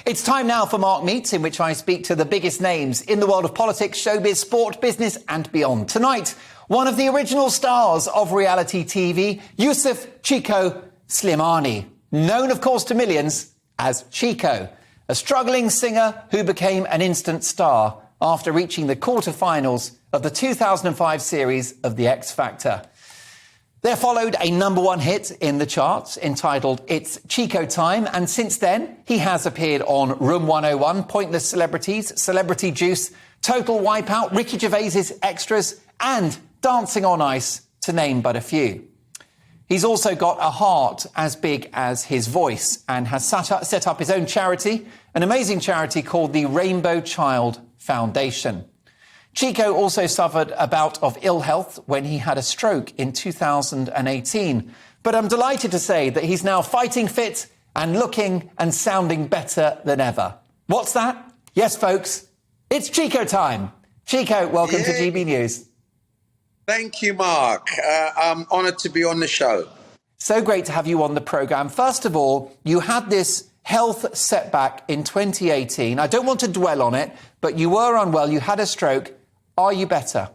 It's time now for Mark Meets, in which I speak to the biggest names in the world of politics, showbiz, sport, business and beyond. Tonight, one of the original stars of reality TV, Yusuf Chico Slimani, known of course to millions as Chico, a struggling singer who became an instant star after reaching the quarterfinals of the 2005 series of The X Factor. There followed a #1 hit in the charts entitled It's Chico Time, and since then he has appeared on Room 101, Pointless Celebrities, Celebrity Juice, Total Wipeout, Ricky Gervais's Extras and Dancing on Ice, to name but a few. He's also got a heart as big as his voice and has set up his own charity, an amazing charity called the Rainbow Child Foundation. Chico also suffered a bout of ill health when he had a stroke in 2018. But I'm delighted to say that he's now fighting fit and looking and sounding better than ever. What's that? Yes, folks, it's Chico time. Chico, welcome to GB News. Thank you, Mark. I'm honoured to be on the show. So great to have you on the programme. First of all, you had this health setback in 2018. I don't want to dwell on it, but you were unwell, you had a stroke. Are you better?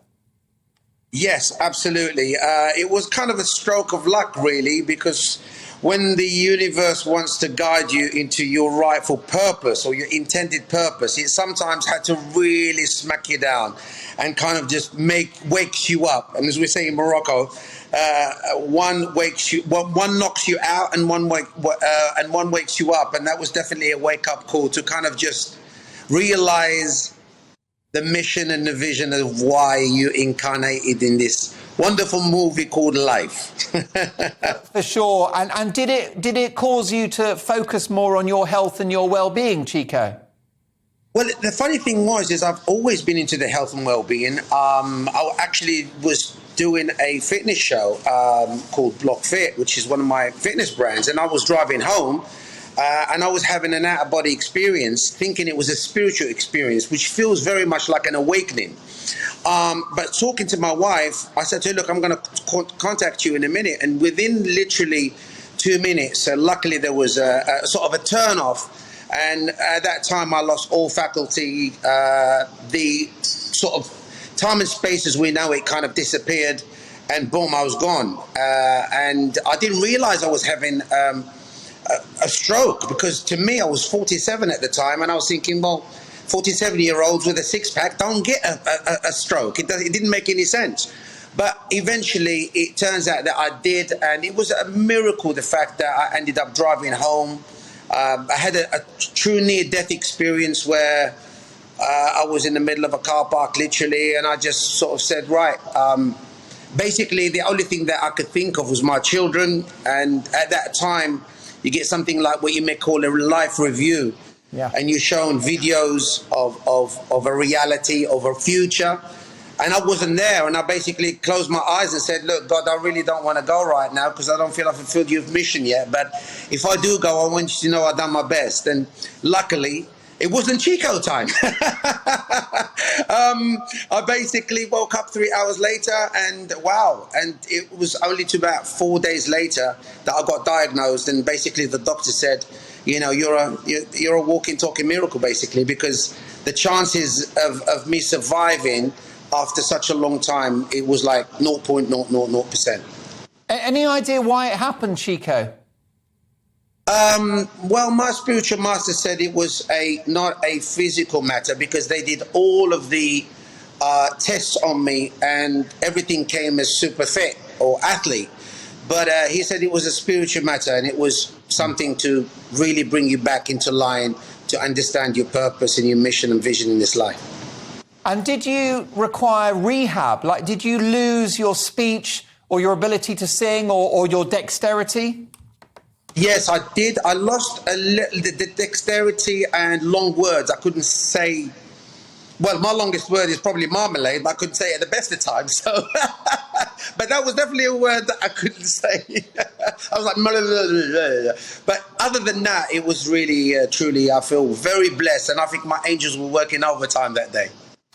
Yes, absolutely. It was kind of a stroke of luck, really, because when the universe wants to guide you into your rightful purpose or your intended purpose, it sometimes had to really smack you down and kind of just wakes you up. And as we say in Morocco, one knocks you out and one wakes you up. And that was definitely a wake-up call to kind of just realize the mission and the vision of why you incarnated in this wonderful movie called life. For sure. And did it cause you to focus more on your health and your well-being, Chico? Well, the funny thing is I've always been into the health and well-being. I actually was doing a fitness show called Block Fit, which is one of my fitness brands, and I was driving home. And I was having an out-of-body experience, thinking it was a spiritual experience, which feels very much like an awakening. But talking to my wife, I said to her, look, I'm going to contact you in a minute. And within literally 2 minutes, luckily there was a sort of a turn-off. And at that time, I lost all faculty. The sort of time and space as we know it kind of disappeared. And boom, I was gone. And I didn't realize I was having a stroke, because to me I was 47 at the time, and I was thinking, well, 47-year-olds with a six-pack don't get a stroke. It didn't make any sense. But eventually it turns out that I did, and it was a miracle, the fact that I ended up driving home. I had a true near-death experience where I was in the middle of a car park literally, and I just sort of said, right, basically the only thing that I could think of was my children. And at that time you get something like what you may call a life review. Yeah. And you're shown videos of a reality, of a future. And I wasn't there. And I basically closed my eyes and said, look, God, I really don't want to go right now because I don't feel I've fulfilled your mission yet. But if I do go, I want you to know I've done my best. And luckily, it wasn't Chico time. I basically woke up 3 hours later, and wow. And it was only to about 4 days later that I got diagnosed. And basically the doctor said, you know, you're a walking, talking miracle, basically, because the chances of me surviving after such a long time, it was like 0.000%. Any idea why it happened, Chico? Well, my spiritual master said it was not a physical matter, because they did all of the tests on me and everything came as super fit or athlete. But he said it was a spiritual matter, and it was something to really bring you back into line, to understand your purpose and your mission and vision in this life. And did you require rehab? Like, did you lose your speech or your ability to sing or your dexterity? Yes, I did. I lost the dexterity and long words. I couldn't say, well, my longest word is probably marmalade, but I couldn't say it at the best of times. So, but that was definitely a word that I couldn't say. I was like, but other than that, it was really, truly, I feel very blessed. And I think my angels were working overtime that day.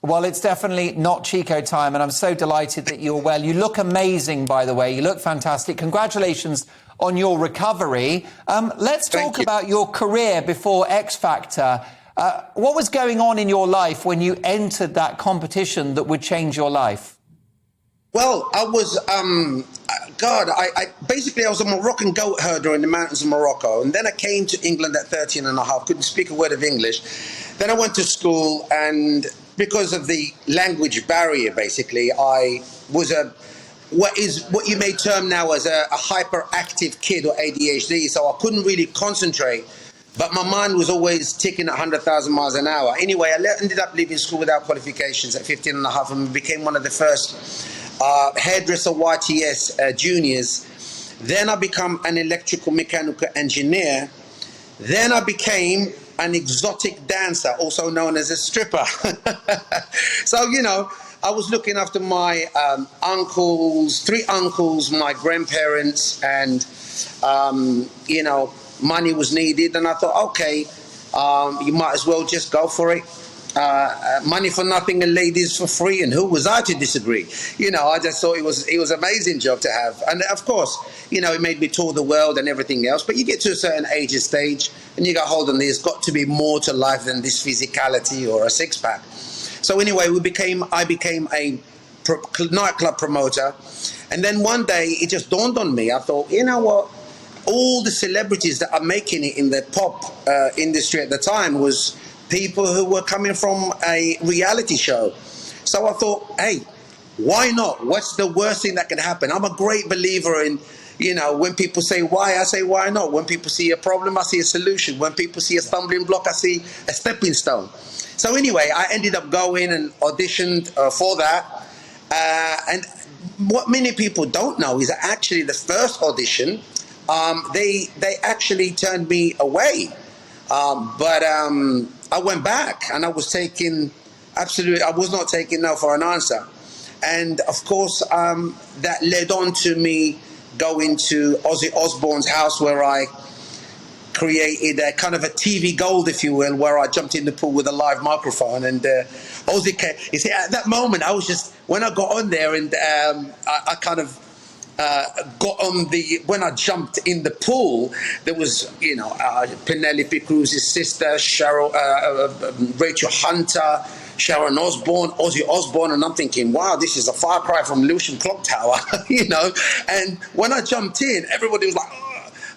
Well, it's definitely not Chico time, and I'm so delighted that you're well. You look amazing, by the way. You look fantastic. Congratulations on your recovery. Let's talk about your career before X Factor. What was going on in your life when you entered that competition that would change your life? Well, I was, basically I was a Moroccan goat herder in the mountains of Morocco. And then I came to England at 13 and a half, couldn't speak a word of English. Then I went to school, and because of the language barrier, basically, I was what you may term now as a hyperactive kid, or ADHD. So I couldn't really concentrate, but my mind was always ticking at 100,000 miles an hour. Anyway, I ended up leaving school without qualifications at 15 and a half, and became one of the first hairdresser YTS juniors. Then I became an electrical mechanical engineer. Then I became an exotic dancer, also known as a stripper. So, you know, I was looking after my uncles, 3 uncles, my grandparents, and, you know, money was needed. And I thought, okay, you might as well just go for it. Money for nothing and ladies for free, and who was I to disagree? You know, I just thought it was an amazing job to have. And of course, you know, it made me tour the world and everything else, but you get to a certain age and stage and you go, hold on, there's got to be more to life than this physicality or a six-pack. So anyway, I became a nightclub promoter, and then one day it just dawned on me. I thought, you know what, all the celebrities that are making it in the pop industry at the time was people who were coming from a reality show. So I thought, hey, why not? What's the worst thing that can happen? I'm a great believer in, you know, when people say why, I say why not? When people see a problem, I see a solution. When people see a stumbling block, I see a stepping stone. So anyway, I ended up going and auditioned for that. And what many people don't know is that actually the first audition, they actually turned me away. But I went back, and I was not taking no for an answer. And of course, that led on to me going to Ozzy Osbourne's house, where I created a kind of a TV gold, if you will, where I jumped in the pool with a live microphone. And Ozzy came. You see, at that moment, I was just, when I got on there, and I kind of got on when I jumped in the pool, there was, you know, Penelope Cruz's sister, Rachel Hunter, Sharon Osbourne, Ozzy Osbourne, and I'm thinking, wow, this is a far cry from Lucian Clock Tower, you know. And when I jumped in, everybody was like, oh.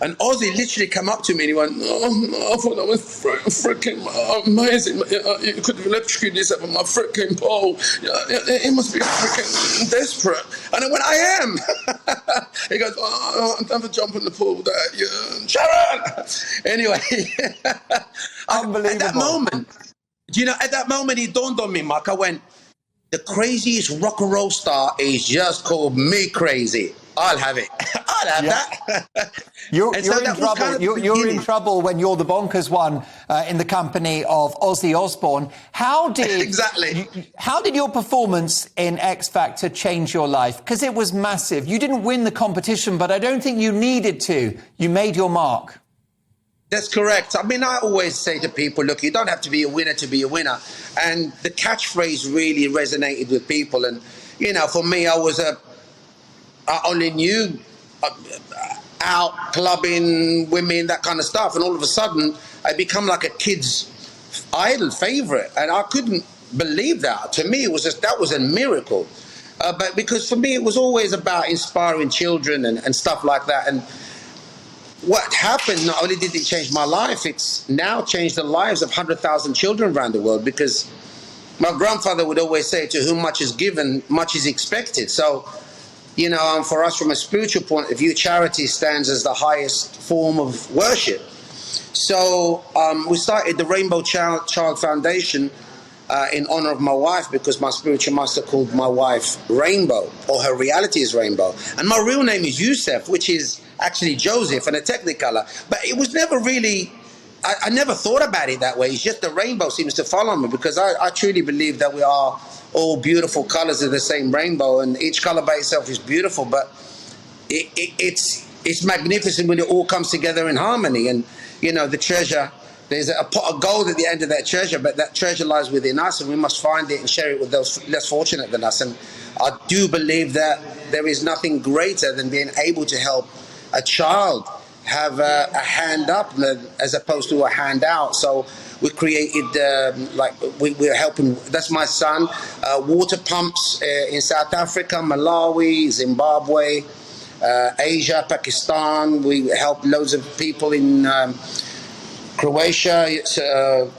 And Ozzy literally came up to me and he went, oh, I thought that was freaking amazing. You could have electrocuted yourself on my freaking pole. He must be freaking desperate. And I went, I am. He goes, oh, I'll never jump in the pool with that. Yeah. Sharon! Anyway, Unbelievable. At that moment, it dawned on me, Mark. I went, the craziest rock and roll star is just called me crazy. I'll have it. I'll have that. You're in trouble. Kind of you're in trouble when you're the bonkers one in the company of Ozzy Osbourne. How did your performance in X Factor change your life? Because it was massive. You didn't win the competition, but I don't think you needed to. You made your mark. That's correct. I mean, I always say to people, look, you don't have to be a winner to be a winner. And the catchphrase really resonated with people. And, you know, for me, I only knew out clubbing, women, that kind of stuff. And all of a sudden, I become like a kid's idol favorite. And I couldn't believe that. To me, that was a miracle. But because for me, it was always about inspiring children and stuff like that. And what happened, not only did it change my life, it's now changed the lives of 100,000 children around the world, because my grandfather would always say, to whom much is given, much is expected. So, you know, for us, from a spiritual point of view, charity stands as the highest form of worship. So we started the Rainbow Child Foundation in honor of my wife, because my spiritual master called my wife Rainbow, or her reality is Rainbow. And my real name is Yusuf, which is actually Joseph and a Technicolor. But it was never really, I never thought about it that way. It's just the rainbow seems to follow me, because I truly believe that we are all beautiful colors of the same rainbow, and each color by itself is beautiful, but it's magnificent when it all comes together in harmony. And, you know, the treasure there's a pot of gold at the end of that treasure, but that treasure lies within us, and we must find it and share it with those less fortunate than us. And I do believe that there is nothing greater than being able to help a child have a hand up as opposed to a hand out. So we created, we're helping, that's my son, water pumps in South Africa, Malawi, Zimbabwe, Asia, Pakistan. We helped loads of people in Croatia,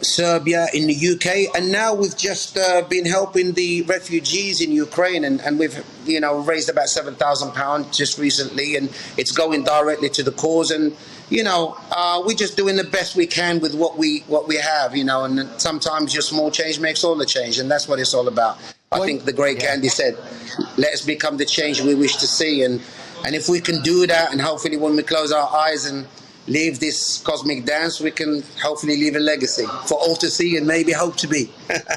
Serbia, in the UK, and now we've just been helping the refugees in Ukraine, and we've raised about £7,000 just recently, and it's going directly to the cause. And we're just doing the best we can with what we have, and sometimes your small change makes all the change, and that's what it's all about. I think the great Gandhi said, "Let us become the change we wish to see," and if we can do that, and hopefully when we close our eyes and leave this cosmic dance, we can hopefully leave a legacy for all to see and maybe hope to be.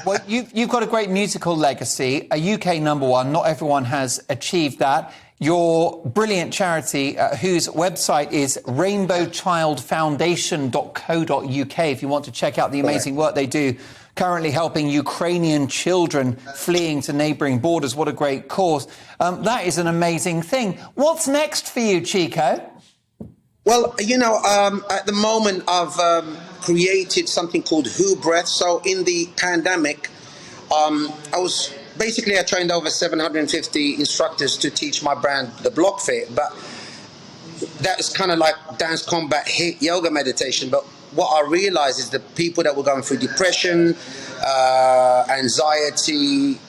Well, you've got a great musical legacy, a UK #1. Not everyone has achieved that. Your brilliant charity, whose website is rainbowchildfoundation.co.uk, if you want to check out the amazing work they do, currently helping Ukrainian children fleeing to neighbouring borders. What a great cause. That is an amazing thing. What's next for you, Chico? Well, at the moment I've created something called Who Breath. So in the pandemic, I trained over 750 instructors to teach my brand, the Block Fit, but that's kind of like dance, combat, hit, yoga, meditation. But what I realized is the people that were going through depression, anxiety,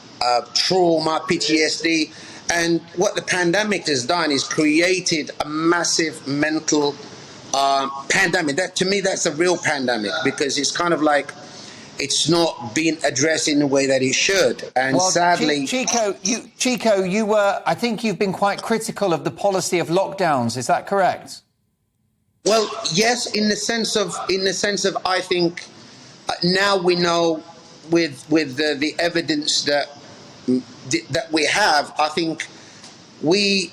trauma, PTSD, and what the pandemic has done is created a massive mental pandemic. That, to me, that's a real pandemic, because it's kind of like it's not being addressed in the way that it should. And sadly, Chico, I think you've been quite critical of the policy of lockdowns. Is that correct? Well, yes, in the sense of, I think now we know with the evidence that we have, I think we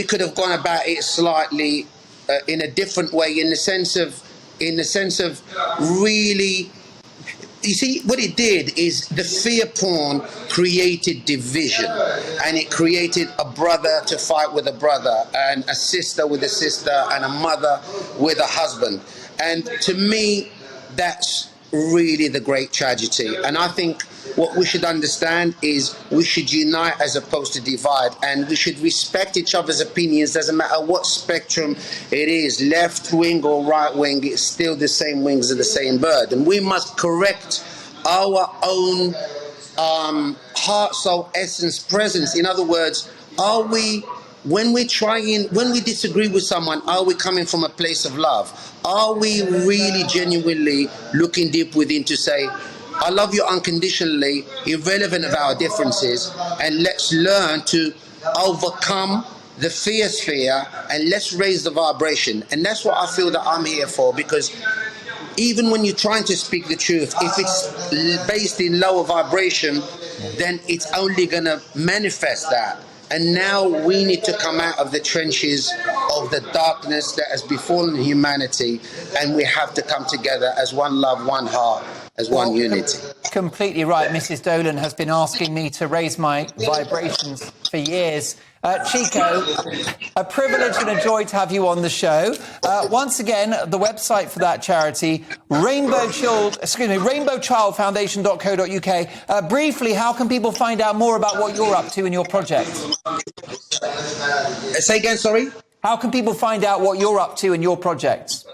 could have gone about it slightly in a different way, in the sense of really. You see, what it did is the fear porn created division, and it created a brother to fight with a brother, and a sister with a sister, and a mother with a husband. And to me, that's really the great tragedy. And I think what we should understand is we should unite as opposed to divide, and we should respect each other's opinions. Doesn't matter what spectrum it is, left wing or right wing, it's still the same wings of the same bird. And we must correct our own heart, soul, essence, presence. In other words, are we, when we disagree with someone, are we coming from a place of love? Are we really genuinely looking deep within to say, I love you unconditionally, irrelevant of our differences, and let's learn to overcome the fear sphere, and let's raise the vibration. And that's what I feel that I'm here for, because even when you're trying to speak the truth, if it's based in lower vibration, then it's only going to manifest that. And now we need to come out of the trenches of the darkness that has befallen humanity, and we have to come together as one love, one heart, as one unity. Completely right. Mrs. Dolan has been asking me to raise my vibrations for years. Chico, a privilege and a joy to have you on the show. Once again, the website for that charity, rainbowchildfoundation.co.uk. Briefly, how can people find out more about what you're up to in your project? Say again, sorry? How can people find out what you're up to in your projects?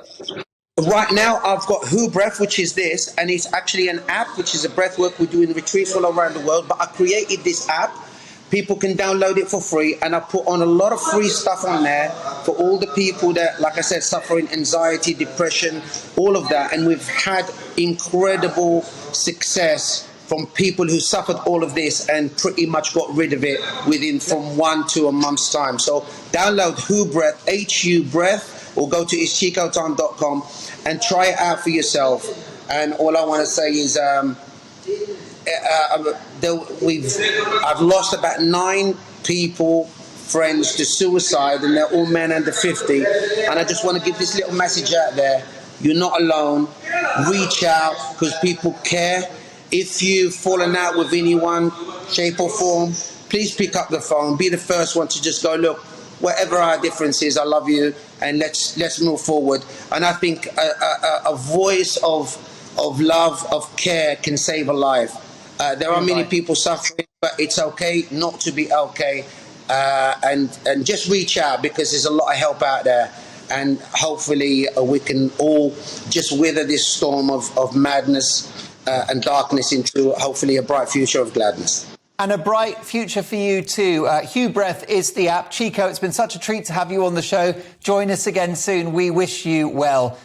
Right now, I've got Who Breath, which is this, and it's actually an app, which is a breath work we do in retreats all around the world. But I created this app. People can download it for free, and I put on a lot of free stuff on there for all the people that, like I said, suffering anxiety, depression, all of that. And we've had incredible success from people who suffered all of this and pretty much got rid of it within from 1 to a month's time. So download Who Breath, H-U Breath, or go to CHICOTime.com and try it out for yourself. And all I want to say is I've lost about 9 people, friends, to suicide, and they're all men under 50. And I just want to give this little message out there. You're not alone. Reach out because people care. If you've fallen out with anyone, shape or form, please pick up the phone. Be the first one to just go, look, whatever our difference is, I love you, and let's move forward. And I think a voice of love, of care can save a life. There are many people suffering, but it's okay not to be okay. And just reach out because there's a lot of help out there. And hopefully we can all just weather this storm of madness and darkness into hopefully a bright future of gladness. And a bright future for you too. Hugh Breath is the app. Chico, it's been such a treat to have you on the show. Join us again soon. We wish you well.